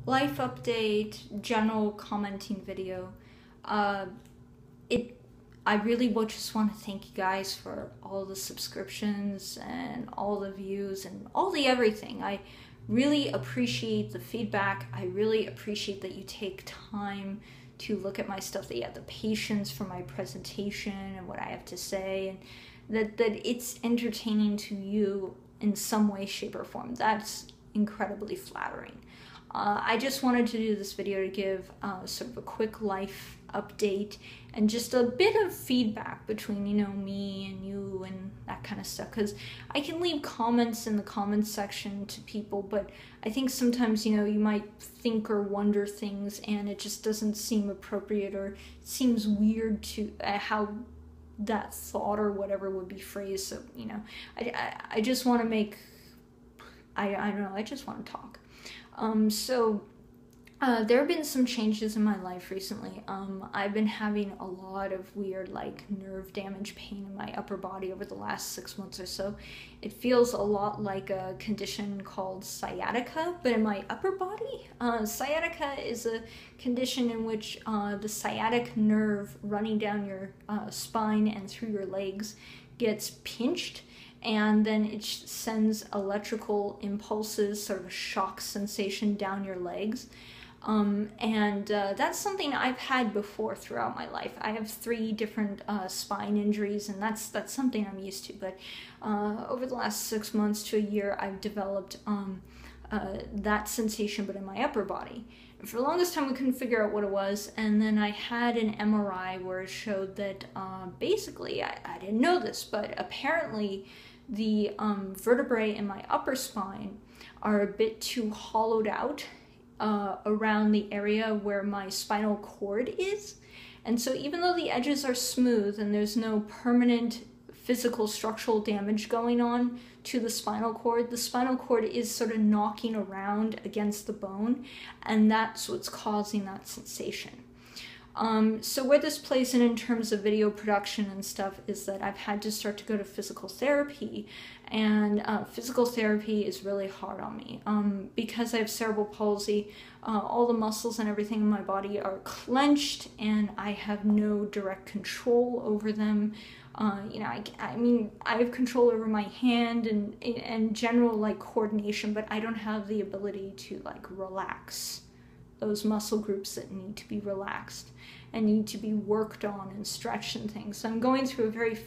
life update, general commenting video. Uh, it. I really would just want to thank you guys for all the subscriptions and all the views and all the everything. I really appreciate the feedback. I really appreciate that you take time to look at my stuff, that you have the patience for my presentation and what I have to say, and that it's entertaining to you in some way, shape, or form. That's incredibly flattering. I just wanted to do this video to give sort of a quick life update and just a bit of feedback between, me and you and that kind of stuff. Because I can leave comments in the comments section to people, but I think sometimes, you might think or wonder things and it just doesn't seem appropriate or seems weird to how that thought or whatever would be phrased. So, I just want to make, I don't know, I just want to talk. There have been some changes in my life recently. I've been having a lot of weird, nerve damage pain in my upper body over the last 6 months or so. It feels a lot like a condition called sciatica, but in my upper body. Sciatica is a condition in which the sciatic nerve running down your spine and through your legs gets pinched, and then it sends electrical impulses, sort of a shock sensation down your legs. That's something I've had before throughout my life. I have 3 different spine injuries, and that's something I'm used to. But over the last 6 months to a year, I've developed that sensation, but in my upper body. And for the longest time, we couldn't figure out what it was. And then I had an MRI where it showed that basically, I didn't know this, but apparently the vertebrae in my upper spine are a bit too hollowed out around the area where my spinal cord is. And so even though the edges are smooth and there's no permanent physical structural damage going on to the spinal cord is sort of knocking around against the bone, and that's what's causing that sensation. So where this plays in terms of video production and stuff is that I've had to start to go to physical therapy, and physical therapy is really hard on me. Because I have cerebral palsy, all the muscles and everything in my body are clenched, and I have no direct control over them. I have control over my hand and general coordination, but I don't have the ability to relax those muscle groups that need to be relaxed and need to be worked on and stretched and things. So I'm going through a very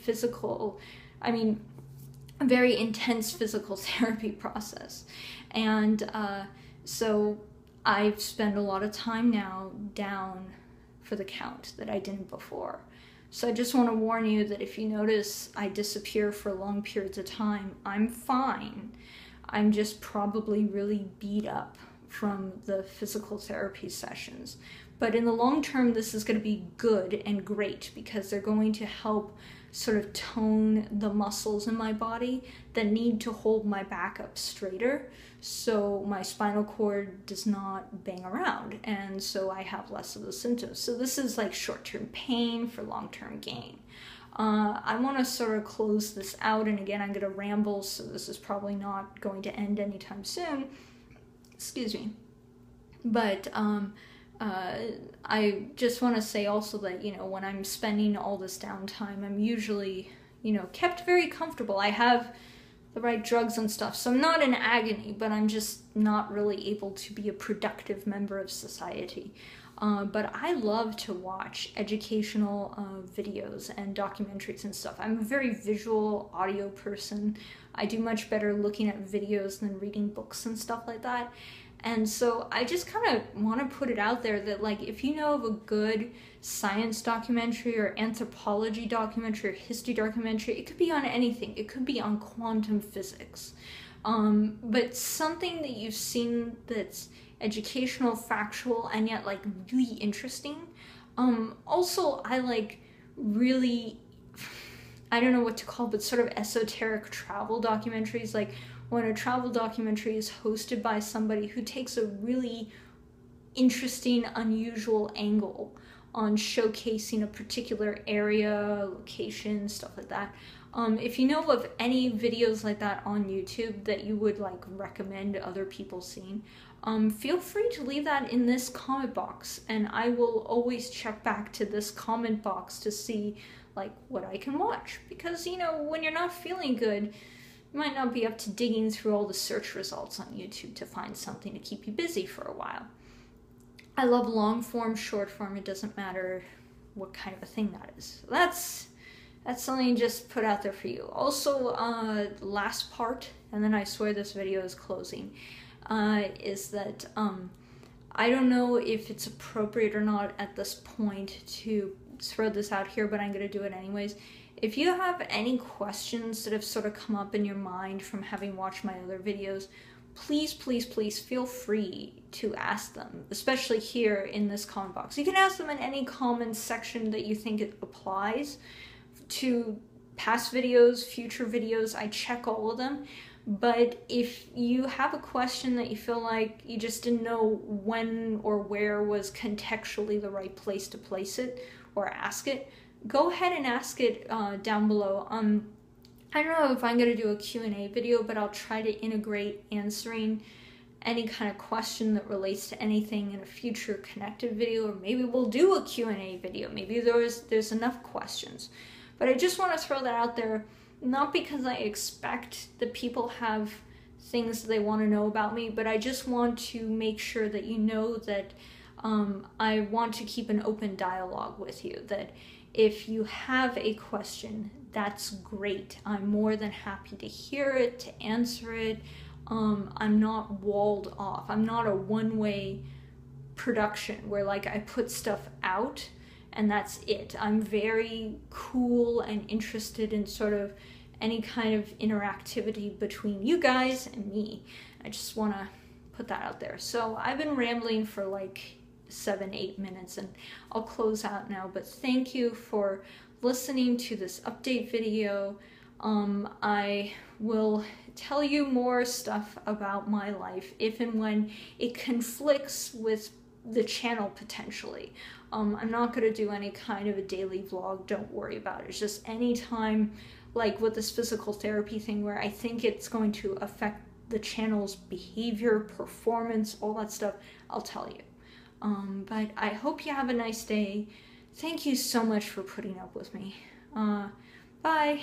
very intense physical therapy process. And so I've spent a lot of time now down for the count that I didn't before. So I just want to warn you that if you notice I disappear for long periods of time, I'm fine. I'm just probably really beat up from the physical therapy sessions. But in the long term, this is going to be good and great because they're going to help sort of tone the muscles in my body that need to hold my back up straighter so my spinal cord does not bang around, and so I have less of the symptoms. So this is short-term pain for long-term gain. I want to sort of close this out, and again, I'm going to ramble, so this is probably not going to end anytime soon. Excuse me. But I just want to say also that, when I'm spending all this downtime, I'm usually, kept very comfortable. I have the right drugs and stuff, so I'm not in agony, but I'm just not really able to be a productive member of society. But I love to watch educational videos and documentaries and stuff. I'm a very visual audio person. I do much better looking at videos than reading books and stuff like that. And so I just kind of want to put it out there that if you know of a good science documentary or anthropology documentary or history documentary, it could be on anything. It could be on quantum physics. But something that you've seen that's educational, factual, and yet really interesting. Also, I really, I don't know what to call, but sort of esoteric travel documentaries, when a travel documentary is hosted by somebody who takes a really interesting, unusual angle on showcasing a particular area, location, stuff like that. If you know of any videos like that on YouTube that you would recommend other people seeing, feel free to leave that in this comment box, and I will always check back to this comment box to see like what I can watch, because you know, when you're not feeling good, you might not be up to digging through all the search results on YouTube to find something to keep you busy for a while. I love long form, short form, it doesn't matter what kind of a thing that is. That's something just put out there for you. Also, last part, and then I swear this video is closing, is that I don't know if it's appropriate or not at this point to throw this out here, but I'm going to do it anyways. If you have any questions that have sort of come up in your mind from having watched my other videos, please, please, please feel free to ask them, especially here in this comment box. You can ask them in any comment section that you think it applies to past videos, future videos. I check all of them. But if you have a question that you feel like you just didn't know when or where was contextually the right place to place it or ask it, go ahead and ask it down below. I don't know if I'm going to do a Q&A video, but I'll try to integrate answering any kind of question that relates to anything in a future connected video, or maybe we'll do a Q&A video. Maybe there's enough questions. But I just want to throw that out there, not because I expect that people have things they want to know about me, but I just want to make sure that you know that I want to keep an open dialogue with you, that if you have a question, that's great. I'm more than happy to hear it, to answer it. I'm not walled off. I'm not a one-way production where like I put stuff out and that's it. I'm very cool and interested in sort of any kind of interactivity between you guys and me. I just want to put that out there. So I've been rambling for like 7-8 minutes, and I'll close out now, but thank you for listening to this update video. I will tell you more stuff about my life if and when it conflicts with the channel potentially. I'm not going to do any kind of a daily vlog, don't worry about it. It's just any time, like with this physical therapy thing, where I think it's going to affect the channel's behavior, performance, all that stuff, I'll tell you. But I hope you have a nice day. Thank you so much for putting up with me. Bye.